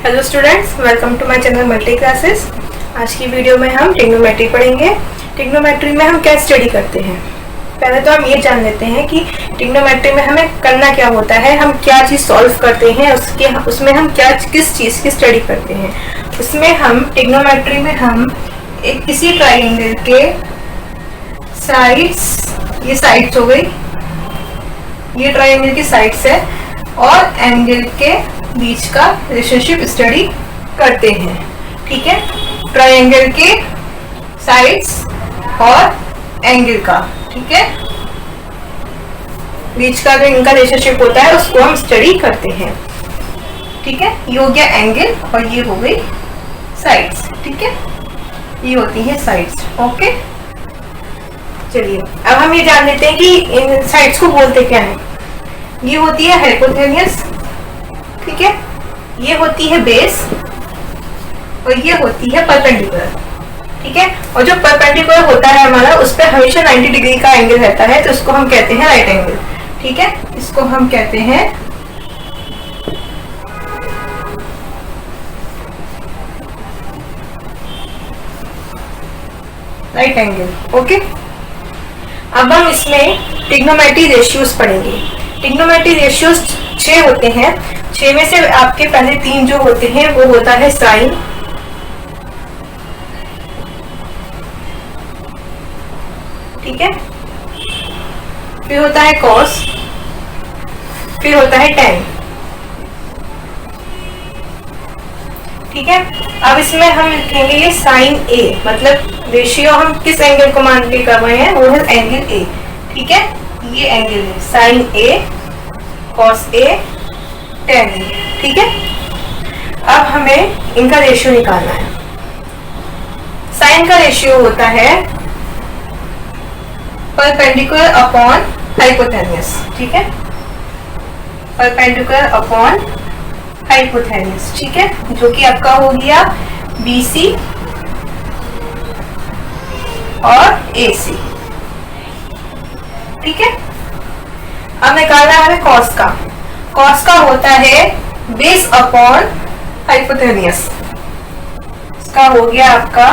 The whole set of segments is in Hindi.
Hello students, welcome to my channel multi classes. आज की वीडियो में हम ट्रिग्नोमेट्री पढ़ेंगे। ट्रिग्नोमेट्री में हम क्या स्टडी करते हैं, पहले तो हम ये जान लेते हैं कि ट्रिग्नोमेट्री में हमें करना क्या होता है, हम क्या चीज़ सॉल्व करते हैं, उसमें हम किस चीज़ की स्टडी करते हैं। उसमें हम ट्रिग्नोमेट्री में हम एक किसी ट्राइंगल के साइड्स, ये साइड्स हो गई, ये ट्राइंगल की साइड्स है, और एंगल के बीच का रिलेशनशिप स्टडी करते हैं। ठीक है, ट्राइंगल के साइड्स और एंगल का, ठीक है, बीच का जो इनका रिलेशनशिप होता है उसको हम स्टडी करते हैं। ठीक है, ये हो गया एंगल और ये हो गई साइड्स। ठीक है, ये होती है साइड्स। ओके, चलिए अब हम ये जान लेते हैं कि इन साइड्स को बोलते क्या है। ये होती है हाइपोटेन्यूस, ठीक है, ये होती है बेस और ये होती है परपेंडिकुलर। ठीक है, और जो परपेंडिकुलर होता है हमारा, उस पर हमेशा 90 डिग्री का एंगल रहता है, तो इसको हम कहते हैं राइट एंगल। ठीक है, इसको हम कहते हैं राइट एंगल। ओके, अब हम इसमें ट्रिग्नोमेट्री रेशियोज पढ़ेंगे। ट्रिग्नोमेट्री रेशियोज 6 होते हैं। 6 में से आपके पहले 3 जो होते हैं वो होता है साइन, ठीक है, फिर होता है कॉस, फिर होता है टेन। ठीक है, अब इसमें हम लिखेंगे ये साइन ए, मतलब रेशियो हम किस एंगल को मान के कर रहे हैं, वो है एंगल ए। ठीक है, ये एंगल है sign A, cos A, ten ए। ठीक है, अब हमें इनका रेशियो निकालना है। साइन का रेशियो होता है परपेंडिकुलर अपॉन हाइपोटेन्यूस। ठीक है, परपेंडिकुलर अपॉन हाइपोटेन्यूस, ठीक है, जो कि आपका हो गया BC और AC। ठीक है, अब निकालना है हमें कॉस का। कॉस का होता है बेस अपॉन हाइपोटेन्यूस, इसका हो गया आपका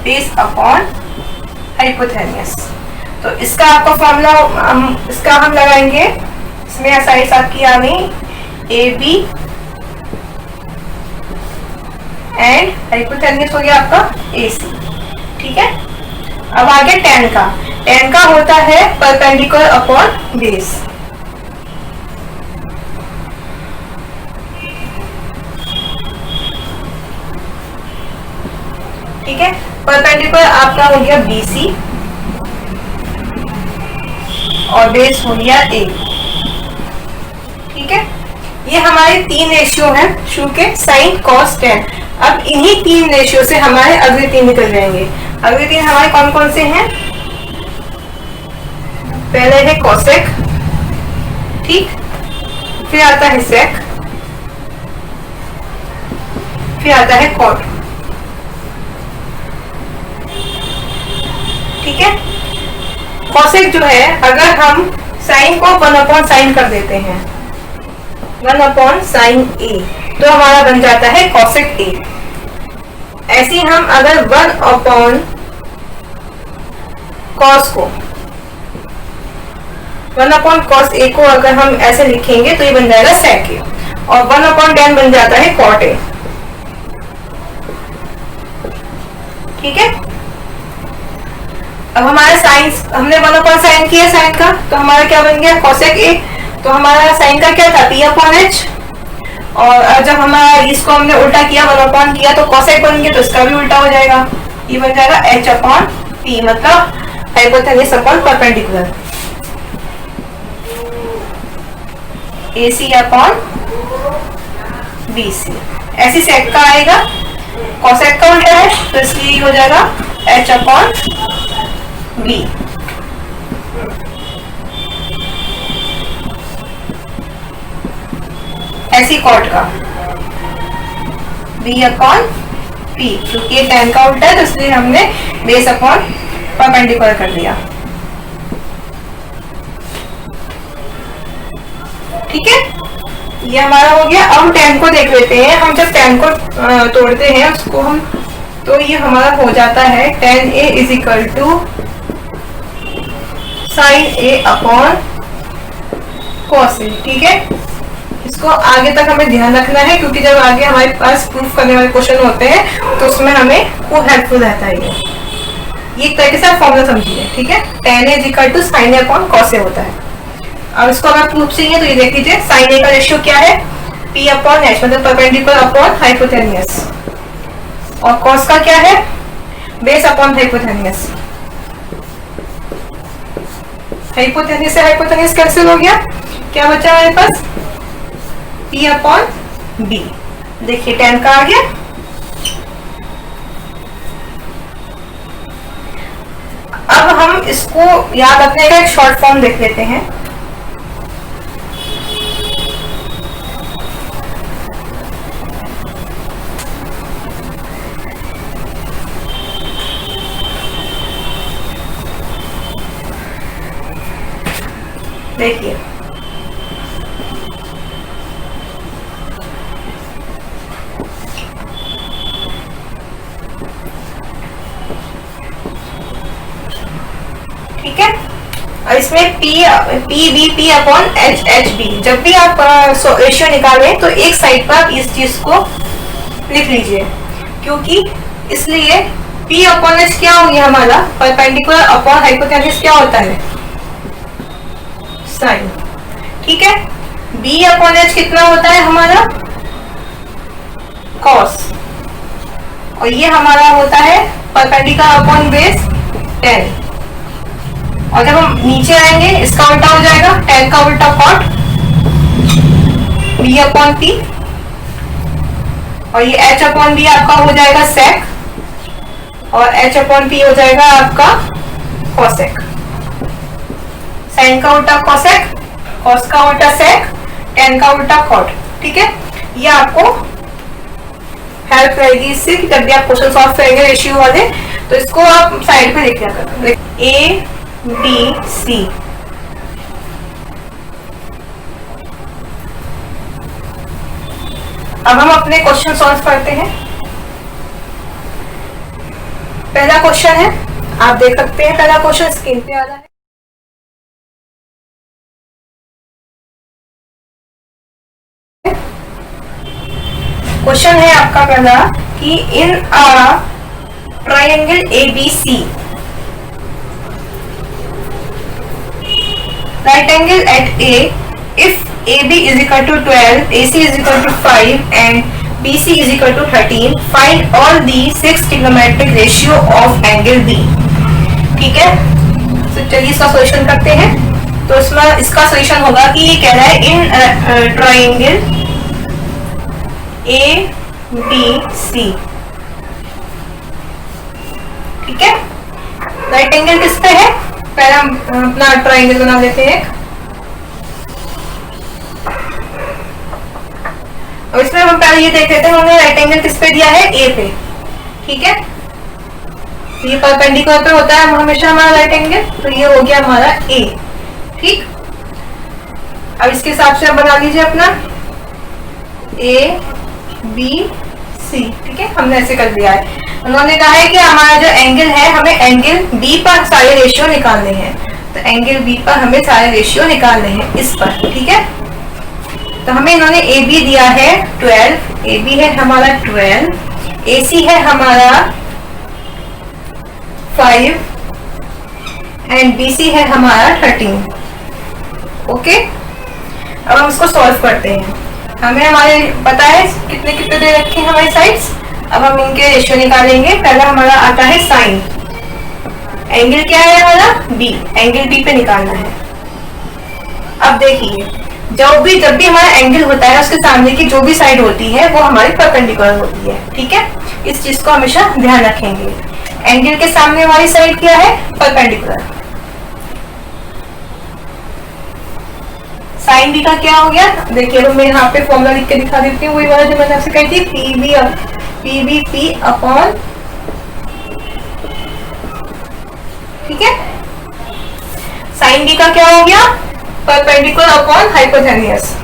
बेस अपॉन हाइपोटेन्यूस। तो इसका आपका फॉर्मूला हम लगाएंगे, इसमें साइड्स आपकी आ गई AB एंड हाइपोटेन्यूस हो गया आपका AC। ठीक है, अब आगे टेन का। टेन का होता है परपेंडिकुलर अपॉन बेस। ठीक है, परपेंडिकुलर आपका हो गया BC और बेस हो गया A। ठीक है, ये हमारे 3 रेशियो हैं शू के, साइन, कॉस, टेन। अब इन्हीं 3 रेशियो से हमारे अगले 3 निकल जाएंगे। अगले 3 हमारे कौन कौन से हैं? पहले है कॉसेक, ठीक, फिर आता है सेक, फिर आता है कॉट। ठीक है, कॉसेक जो है, अगर हम साइन को 1 अपॉन साइन कर देते हैं, 1 अपॉन साइन ए, तो हमारा बन जाता है कॉसेक ए। ऐसे ही हम अगर 1 अपॉन कॉस को, 1 अपॉन कॉस ए को अगर हम ऐसे लिखेंगे तो ये बन जाएगा सेक ए, और 1 अपॉन टेन बन जाता है कॉट ए। ठीक है, अब हमारा साइन, हमने 1 अपॉन साइन किया साइन का, तो हमारा क्या बन गया कॉसेक ए। तो हमारा साइन का क्या था, P अपॉन एच, और जब हमारा इसको हमने उल्टा किया, 1 अपॉन किया, तो कॉसेक बन गया, तो इसका भी उल्टा हो जाएगा, ये बन जाएगा H अपॉन P, मतलब hypotenuse upon perpendicular, AC upon BC। ऐसी सेक का आएगा, कॉसेक का उल्टा है, तो इसलिए हो जाएगा H अपॉन B। ऐसी कॉट का B अपॉन P, क्योंकि ये टेन का उल्टा है, तो इसलिए हमने बेस अपॉन परपेंडिकुलर कर दिया। ठीक है, ये हमारा हो गया। अब tan को देख लेते हैं। हम जब tan को तोड़ते हैं उसको हम, तो ये हमारा हो जाता है tan A is equal to sin A upon cos A। ठीक है, इसको आगे तक हमें ध्यान रखना है, क्योंकि जब आगे हमारे पास प्रूफ करने वाले क्वेश्चन होते हैं तो उसमें हमें वो हेल्पफुल रहता है। ये एक तरीके से आप फॉर्मूला समझिए। ठीक है, tan A is equal to sin A upon cos A होता है। अब इसको अगर प्रूफ चाहिए तो ये देख लीजिए, sin A का रेशियो क्या है, P अपॉन H, मतलब परपेंडिकुलर अपॉन हाइपोटेनियस, और cos का क्या है, बेस अपॉन हाइपोटेनियस। हाइपोटेनियस से हाइपोटेनियस कैंसिल हो गया, क्या बचा हमारे पास, P अपॉन B। देखिए tan का आ गया। अब हम इसको याद रखने का एक शॉर्ट फॉर्म देख लेते हैं। देखिए ठीक है, और इसमें P अपॉन H B। जब भी आप रेशियो निकालें तो एक साइड पर आप इस चीज को लिख लीजिए, क्योंकि इसलिए P अपॉन H क्या हो गया हमारा, परपेंडिकुलर अपॉन हाइपोटेन्यूज क्या होता है, साइन। ठीक है, B अपॉन H कितना होता है हमारा, कॉस, और ये हमारा होता है परपेंडिकुलर अपॉन बेस tan। और जब हम नीचे आएंगे इसका उल्टा हो जाएगा, tan का उल्टा कॉट, B अपॉन P, और ये H अपॉन B आपका हो जाएगा sec, और H अपॉन P हो जाएगा आपका cosec। साइन का उल्टा cosec, cos का उल्टा sec, tan का उल्टा cot। ठीक है, ये आपको हेल्प रहेगी इससे कि जब भी आप क्वेश्चन सॉल्व करेंगे रेशियो वाले, तो इसको आप साइड पे लिख लिया करें, A B C। अब हम अपने क्वेश्चन सॉल्व करते हैं। पहला क्वेश्चन है, आप देख सकते हैं, पहला क्वेश्चन स्क्रीन पे आ रहा है। क्वेश्चन है आपका पहला कि in a triangle ABC, right angle at A, if AB is equal to 12, AC is equal to 5 and BC is equal to 13, find all the 6 trigonometric ratio of angle B। ठीक है, तो चलिए इसका सॉल्यूशन करते हैं। तो इसमें इसका सॉल्यूशन होगा कि ये कह रहा है इन ट्रायंगल ABC। ठीक है, राइट एंगल किस पे है, पहले हम अपना ट्रायंगल बना लेते हैं। और इसमें हम पहले ये देख लेते हैं हमने राइट एंगल किस पे दिया है, ए पे। ठीक है, ये परपेंडिकुलर पे होता है हमेशा हमारा राइट एंगल, तो ये हो गया हमारा ए। ठीक, अब इसके हिसाब से आप बना लीजिए अपना ABC। ठीक है, हमने ऐसे कर दिया है। उन्होंने कहा है कि हमारा जो एंगल है, हमें एंगल B पर सारे रेशियो निकालने हैं, तो एंगल B पर हमें सारे रेशियो निकालने हैं इस पर। ठीक है, तो हमें इन्होंने AB दिया है 12, AB है हमारा 12, AC है हमारा 5 एंड BC है हमारा 13। ओके, अब हम इसको सॉल्व करते हैं। हमें हमारे पता है कितने कितने दे रखे हैं हमारी साइड्स। अब हम इनके रेशियो निकालेंगे। पहला हमारा आता है साइन, एंगल क्या है हमारा, B, एंगल B पे निकालना है। अब देखिए, जब भी हमारा एंगल होता है उसके सामने की जो भी साइड होती है वो हमारी परपेंडिकुलर होती है। ठीक है, इस चीज को हमेशा ध्यान रखेंगे। एंगल के सामने वाली साइड क्या है, परपेंडिकुलर। साइन B का क्या हो गया, देखिए तो मैं यहाँ पे फॉर्मूला लिख के दिखा देती हूँ, वही वाला जो मैंने आपसे कही थी, PB अपॉन। ठीक है, साइन B का क्या हो गया, परपेंडिकुलर अपॉन हाइपोटेनियस।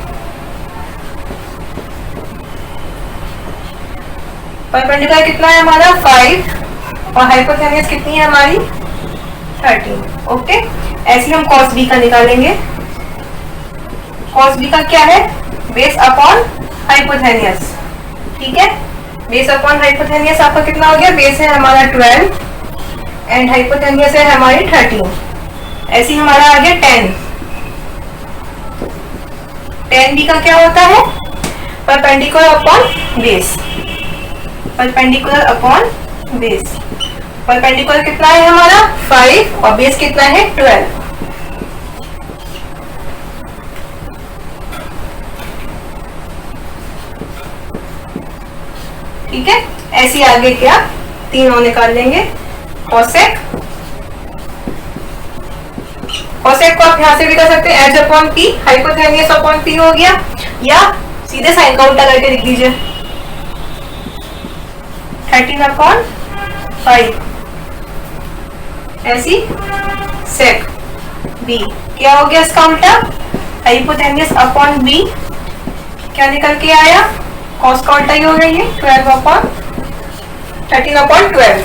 परपेंडिकुलर कितना है हमारा 5 और हाइपोथेनियस कितनी है हमारी 13। ओके, ऐसे हम cos b का निकालेंगे। cos b का क्या है, बेस अपॉन हाइपोथेनियस। ठीक है, बेस अपॉन हाइपोथेनियस आपका कितना हो गया, बेस है हमारा 12 एंड हाइपोथेनियस है हमारी 13। ऐसे ही हमारा आ गया 10। 10b का क्या होता है, perpendicular upon base. Perpendicular upon base, perpendicular कितना है हमारा 5 और बेस कितना है 12। ठीक है, ऐसे आगे क्या तीनों निकाल लेंगे। कोसेक, कोसेक को आप यहां से भी कर सकते हैं, H upon P, hypotenuse upon P हो गया, या सीधे साइन का उल्टा करके लिख दीजिए 13 अपॉन 5। ऐसी सेक बी, क्या हो गया इसका उल्टा, हाइपोथेनियस अपॉन बी, क्या निकल के आया, कॉस का उल्टा ही हो गया ये 12 अपॉन 13 अपॉन 12।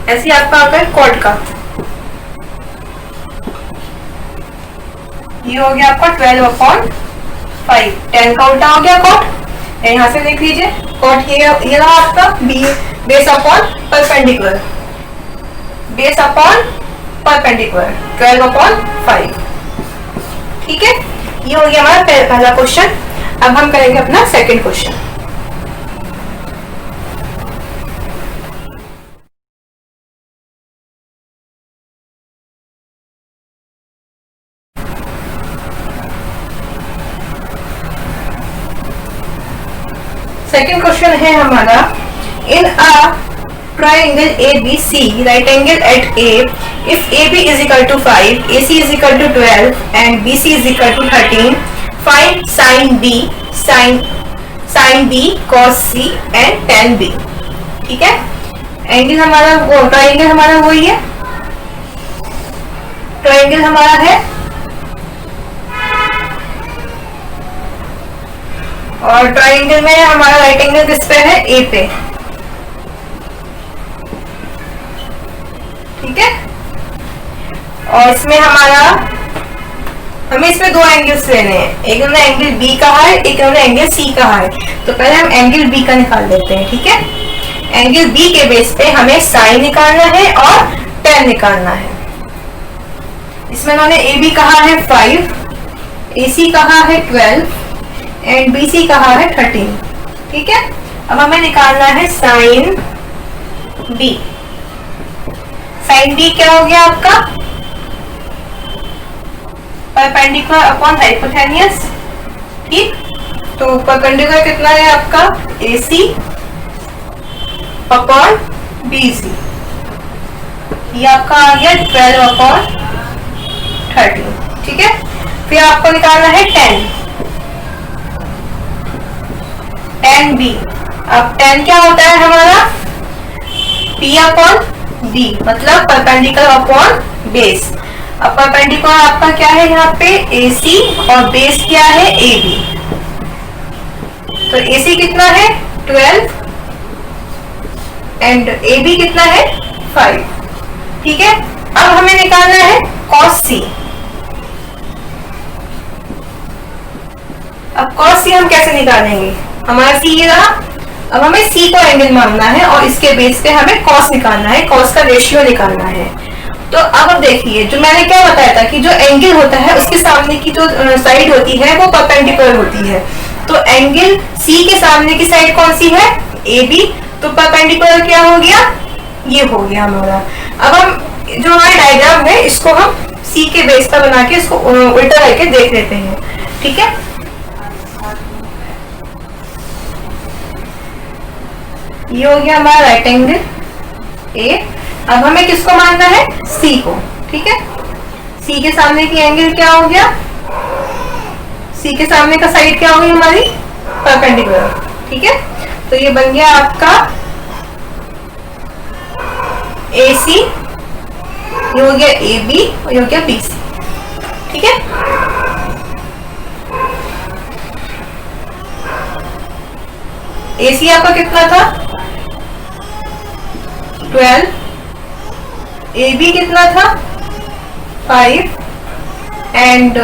ऐसे आपका आ गया कॉट का, ये हो गया आपका 12 अपॉन 5, 10 का उल्टा हो गया कॉट, यहां से लिख लीजिए कॉट, ये रहा आपका B, base upon perpendicular, base upon perpendicular 12 upon 5। ठीक है, ये हो गया हमारा पहला क्वेश्चन। अब हम करेंगे अपना सेकंड क्वेश्चन। सेकंड क्वेश्चन है हमारा, in a triangle ABC, right angle at A, if AB is equal to 5, AC is equal to 12 and BC is equal to 13, find sin B, sin B, cos C and tan B। ठीक है, एंगल हमारा वो ट्रायंगल हमारा वही है, ट्रायंगल हमारा है और ट्रायंगल में हमारा राइट एंगल किस पे है, ए पे। ठीक है, और इसमें हमारा, हमें इसमें दो एंगल्स लेने हैं, एक हमने एंगल बी कहा है, एक हमने एंगल सी कहा है। तो पहले हम एंगल बी का निकाल लेते हैं। ठीक है, एंगल बी के बेस पे हमें साइन निकालना है और tan निकालना है। इसमें उन्होंने ए बी कहा है 5, ए सी कहा है 12 एंड बी सी कहा है 13। ठीक है, अब हमें निकालना है साइन बी। साइन बी क्या हो गया आपका, परपेंडिकुलर अपॉन हाइपोथेनियस। ठीक, तो परपेंडिकुलर कितना है आपका, AC अपॉन BC, ये आपका आ गया 12 अपॉन 13। ठीक है, फिर आपको निकालना है tan B। अब tan क्या होता है हमारा, P अपॉन B, मतलब परपेंडिकुलर अपॉन बेस। अब परपेंडिकुलर आपका क्या है यहाँ पे AC और बेस क्या है AB। तो AC कितना है 12 एंड AB कितना है 5। ठीक है, अब हमें निकालना है cos C। अब cos C हम कैसे निकालेंगे, हमारा C ये रहा, अब हमें C को एंगल मानना है और इसके बेस पे हमें cos निकालना है, cos का रेशियो निकालना है। तो अब देखिए, जो मैंने क्या बताया था कि जो एंगल होता है उसके सामने की जो साइड होती है वो परपेंडिकुलर होती है। तो एंगल C के सामने की साइड कौन सी है, AB, तो परपेंडिकुलर क्या हो गया, ये हो गया हमारा। अब हम जो हमारा डायग्राम है इसको हम C के बेस पर बना के इसको उल्टा करके देख लेते हैं। ठीक है, ये हो गया हमारा राइट एंगल ए। अब हमें किसको मानना है, C को। ठीक है, C के सामने की एंगल क्या हो गया, C के सामने का साइड क्या होगी हमारी, परपेंडिकुलर। ठीक है, तो ये बन गया आपका AC, ये हो गया AB और ये हो गया BC। ठीक है, AC आपका कितना था 12, AB कितना था 5 एंड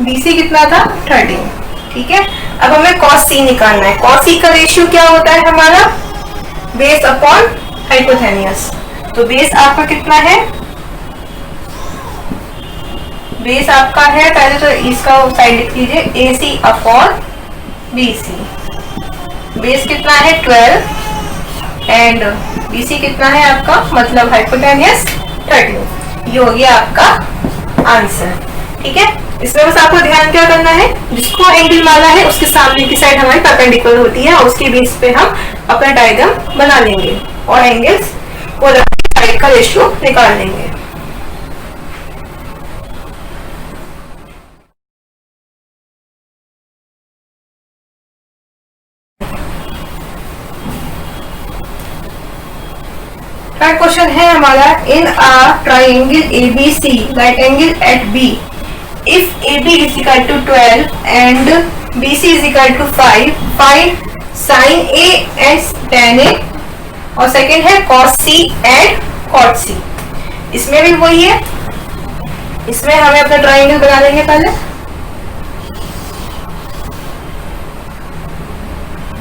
BC कितना था 13। ठीक है, अब हमें cos C निकालना है। cos C का रेशियो क्या होता है हमारा बेस अपॉन हाइपोथेनियस। तो बेस आपका कितना है, बेस आपका है, पहले तो इसका साइड लिख लीजिए, AC अपॉन BC। बेस कितना है 12 एंड BC कितना है आपका, मतलब हाइपोटेनियस 13। ये हो गया आपका आंसर। ठीक है, इसमें बस आपको ध्यान क्या करना है, जिसको एंगल माना है उसके सामने की साइड हमारी परपेंडिकुलर होती है और उसके बेस पे हम अपना डायग्राम बना लेंगे और एंगल्स को साइड का रेशियो निकाल लेंगे। थर्ड क्वेश्चन है हमारा, in a triangle ABC right angle at B, if AB is equal to 12 and BC is equal to 5, find sin A and tan A, और सेकेंड है cos C and cot C। इसमें भी वही है, इसमें हमें अपना ट्राइंगल बना लेंगे पहले।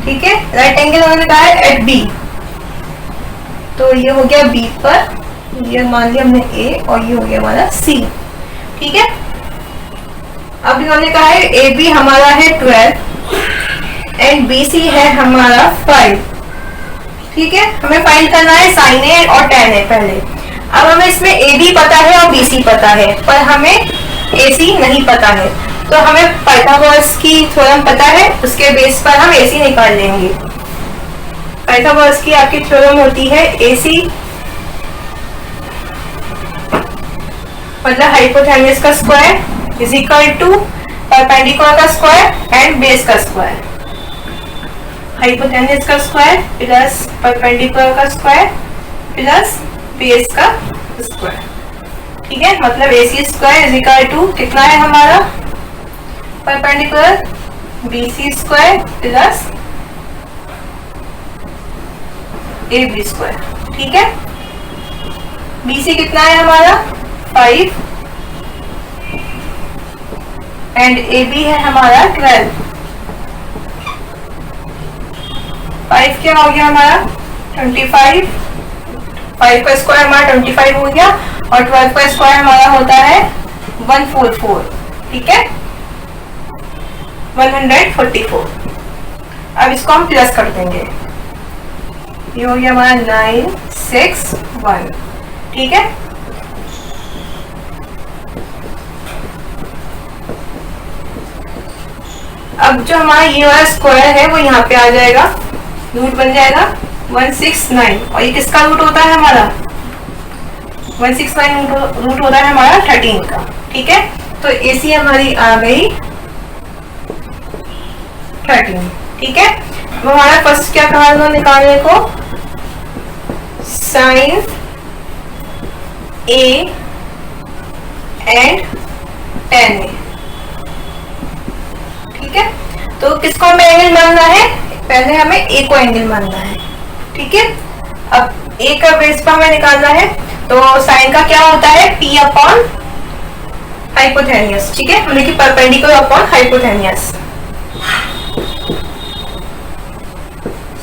ठीक है, राइट एंगल उन्होंने कहा है एट B, तो ये हो गया B पर, ये मान लिया हमने A और ये हो गया हमारा C। ठीक है, अब इन्होंने कहा है AB हमारा है 12 एंड BC है हमारा 5। ठीक है, हमें फाइंड करना है sin A और tan A पहले। अब हमें इसमें AB पता है और BC पता है, पर हमें AC नहीं पता है, तो हमें पाइथागोरस की थ्योरम पता है, उसके बेस पर हम AC निकाल लेंगे। पाइथागोरस की आपकी थ्योरम होती है AC मतलब हाइपोथेनियस का square is equal to perpendicular का स्क्वायर एंड बेस का स्क्वायर। हाइपोथेनियस का स्क्वायर प्लस परपेंडिकुलर का स्क्वायर प्लस बेस का स्क्वायर। ठीक है, मतलब AC square is equal to कितना है हमारा perpendicular BC square plus AB square. ठीक है, BC कितना है हमारा 5 एंड AB है हमारा 12। 5 क्या हो गया हमारा 25, 5 का स्क्वायर हमारा 25 हो गया और 12 का स्क्वायर हमारा होता है 144। ठीक है, 144। अब इसको हम प्लस कर देंगे, ये हो गया हमारा 961। ठीक है, अब जो हमारा ये वाला स्क्वायर है वो यहाँ पे आ जाएगा, रूट बन जाएगा 169 और ये किसका रूट होता है हमारा 169 रूट होता है हमारा 13 का। ठीक है, तो AC हमारी आ गई 13। ठीक है, अब हमारा फर्स्ट क्या कहा था निकालने को, sine A and tan A। ठीक है, तो किसको हमें एंगल मानना है, पहले हमें A को एंगल मानना है। ठीक है, अब A का बेस पर हमें निकालना है, तो साइन का क्या होता है P अपॉन हाइपोथेनियस। ठीक है, मतलब कि perpendicular upon hypotenuse.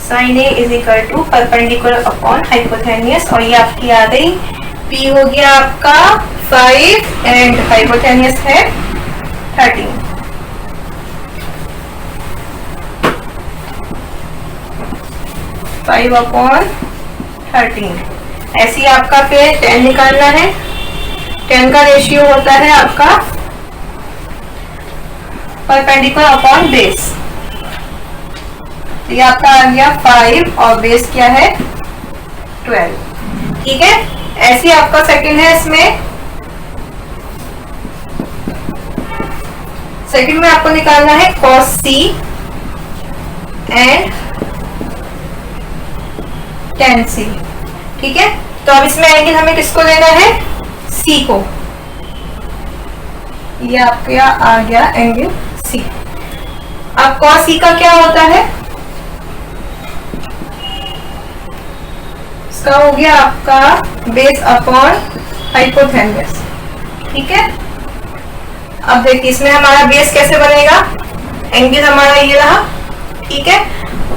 Sine A is equal to perpendicular upon hypotenuse और ये आपकी आ गई, P हो गया आपका 5 एंड हाइपोथेनियस है 13। 5 अपॉन 13। ऐसे ही आपका फिर 10 निकालना है, 10 का रेशियो होता है आपका परपेंडिकुलर अपॉन बेस। ये आपका आ गया 5 और बेस क्या है 12। ठीक है, ऐसे ही आपका सेकंड है, इसमें सेकंड में आपको निकालना है cos C and tan C। ठीक है, तो अब इसमें एंगल हमें किसको लेना है C को, ये आपका आ गया एंगल C। अब cos C का क्या होता है इसका हो गया आपका बेस अपॉन हाइपोथेलमस। ठीक है, अब देखिए इसमें हमारा बेस कैसे बनेगा, एंगल हमारा ये रहा। ठीक है,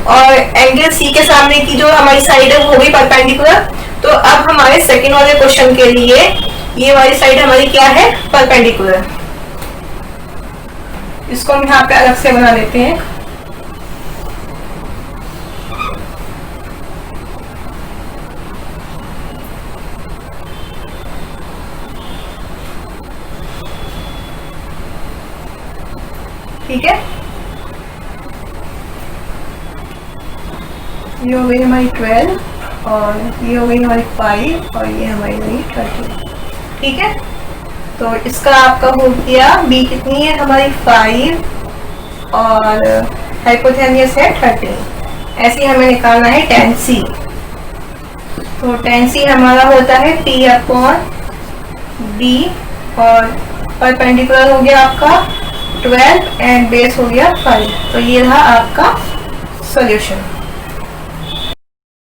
और एंगल सी के सामने की जो हमारी साइड है वो भी परपेंडिकुलर। तो अब हमारे सेकंड वाले क्वेश्चन के लिए ये वाली साइड हमारी क्या है, परपेंडिकुलर। इसको हम यहाँ पे अलग से बना लेते हैं। ठीक है, ये हो गई हमारी 12 और ये हो गई हमारी 5 और ये हमारी हुई 30। ठीक है, तो इसका आपका हो गया बी कितनी है हमारी 5 और हाइपोथेलमस है 30। ऐसे हमें निकालना है tan C। तो tan C हमारा होता है P अपॉन B और परपेंडिकुलर हो गया आपका 12 एंड बेस हो गया 5। तो ये रहा आपका सॉल्यूशन।